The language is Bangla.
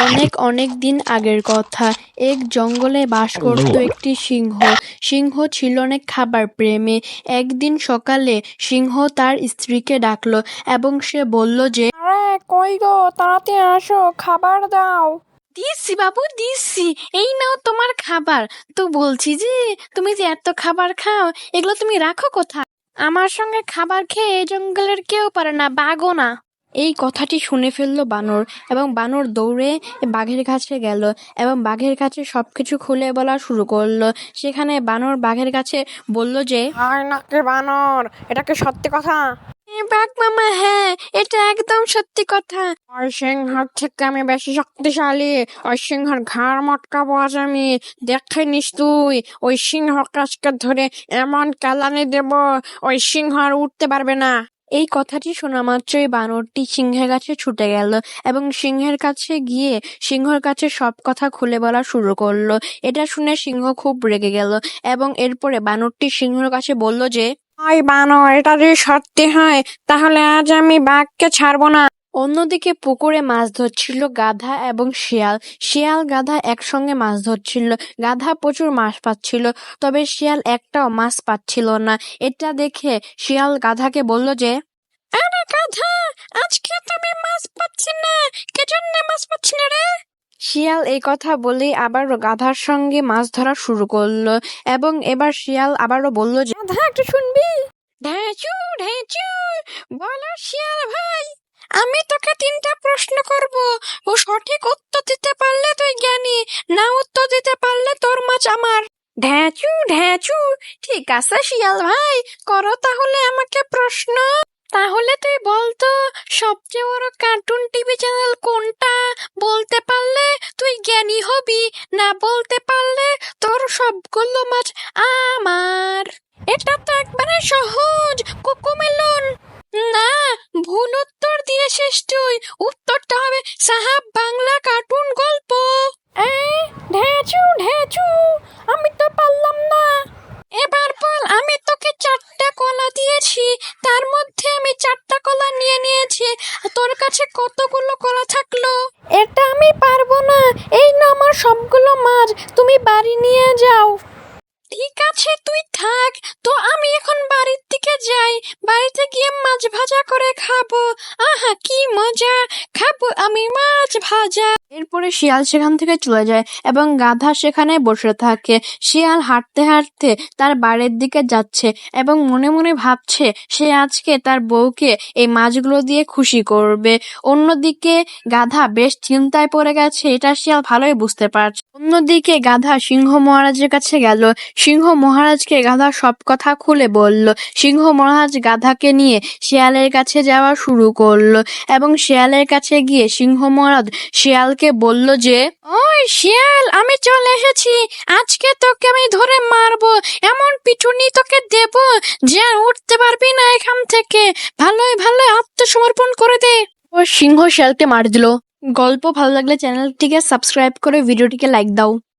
অনেক অনেক দিন আগের কথা। এক জঙ্গলে বাস করত একটি সিংহ। সিংহ ছিল অনেক খাবার প্রেমী। একদিন সকালে সিংহ তার স্ত্রীকে ডাকলো এবং সে বলল যে, আরে কই গো, তাড়াতাড়ি আসো, খাবার দাও। দিচ্ছি বাবু দিচ্ছি, এই নাও তোমার খাবার। তো বলছি যে তুমি যে এত খাবার খাও, এগুলো তুমি রাখো কোথায়? আমার সঙ্গে খাবার খেয়ে এই জঙ্গলের কেউ পারে না, বাঘও না। এই কথাটি শুনে ফেললো বানর এবং বানর দৌড়ে বাঘের কাছে গেল এবং বাঘের কাছে সবকিছু খুলে বলা শুরু করলো। সেখানে বানর বাঘের কাছে বলল যে, হায় নাকি বানর, এটা কি সত্যি কথা? বাঘ মামা, হ্যাঁ এটা একদম সত্যি কথা। ওই সিংহর থেকে আমি বেশি শক্তিশালী। ওই সিংহর ঘাড় মটকাবো আজ আমি, দেখে নিস তুই। ওই সিংহ কাছকে ধরে এমন কেলানি দেব, ওই সিংহ আর উঠতে পারবে না। এই কথাটি শোনা মাত্রই বানরটি সিংহের কাছে ছুটে গেল এবং সিংহের কাছে গিয়ে সিংহর কাছে সব কথা খুলে বলা শুরু করলো। এটা শুনে সিংহ খুব রেগে গেল এবং এরপরে বানরটি সিংহের কাছে বলল যে, ওই বানর, এটা যদি সত্যি হয় তাহলে আজ আমি বাঘকে ছাড়বো না। অন্যদিকে পুকুরে মাছ ধরছিল গাধা এবং শিয়াল। শিয়াল গাধা একসঙ্গে মাছ ধরছিল। গাধা প্রচুর মাছ পাচ্ছিল, তবে শিয়াল একটাও মাছ পাচ্ছিল না। এটা দেখে শিয়াল গাধাকে বলল যে, আরে গাধা, আজকে তুমি মাছ পাচ্ছি না, কে জন্য মাছ পাচ্ছি না রে? শিয়াল এই কথা বলেই আবারও গাধার সঙ্গে মাছ ধরা শুরু করলো এবং এবার শিয়াল আবারও বলল যে, গাধা, একটু শুনবি? ঢেঁচু ঢেঁচু, বলো শিয়াল ভাই, আমি তোকে 3টা প্রশ্ন করব, ও সঠিক উত্তর দিতে পারলে তুই জ্ঞানী, না উত্তর দিতে পারলে তোর মাছ আমার। ঢেঁচু ঢেঁচু, ঠিক আছে শিয়াল ভাই, করো তাহলে আমাকে প্রশ্ন। তাহলে তুই বলতো সবচেয়ে বড় কার্টুন টিভি চ্যানেল কোনটা? বলতে পারলে তুই জ্ঞানী হবি, না বলতে পারলে তোর সবগুলো মাছ আমার। এটা তো একবারে সহজ, কোকোমেলন। না, ভুল উত্তর দিয়েছিস তুই। উত্তরটা হবে সাহাব বাংলা কার্টুন গল্প। ঢেঁচু ঢেঁচু, আমি তো পারলাম না। এবার বল, আমি তোকে 4টা কলা দিয়েছি, তার মধ্যে আমি 4টা কলা নিয়ে নিয়েছি, তোর কাছে কতগুলো কলা থাকলো? এটা আমি পারবো না। এই না আমার সবগুলো মাছ, তুমি বাড়ি নিয়ে যাও। ঠিক আছে তুই থাক, তো আমি এখন বাড়ির দিকে যাই। বাড়িতে গিয়ে মাছ ভাজা করে খাবো। আহা কি মজা, খাবো আমি মাছ ভাজা। এরপরে শিয়াল সেখান থেকে চলে যায় এবং গাধা সেখানে বসে থাকে। শিয়াল হাঁটতে হাঁটতে তার বাড়ির দিকে যাচ্ছে এবং মনে মনে ভাবছে সে আজকে তার বউকে এই মাছগুলো দিয়ে খুশি করবে। অন্যদিকে গাধা বেশ চিন্তায় পড়ে গেছে, এটা শিয়াল ভালোই বুঝতে পারছে। অন্যদিকে গাধা সিংহ মহারাজের কাছে গেল। সিংহ মহারাজকে গাধা সব কথা খুলে বলল। সিংহ মহারাজ গাধাকে নিয়ে শিয়ালের কাছে যাওয়া শুরু করলো এবং শিয়ালের কাছে গিয়ে সিংহ মহারাজ শিয়ালকে বলল যে, ওই শিয়াল, আমি চলে এসেছি, আজকে তোকে আমি ধরে মারবো, এমন পিটুনি তোকে দেব যে আর উঠতে পারবি না এখান থেকে। ভালোই ভালোই আত্মসমর্পণ করে দে। ও সিংহ শিয়ালকে মার দিল। গল্প ভালো লাগলে চ্যানেলটিকে সাবস্ক্রাইব করে ভিডিওটিকে লাইক দাও।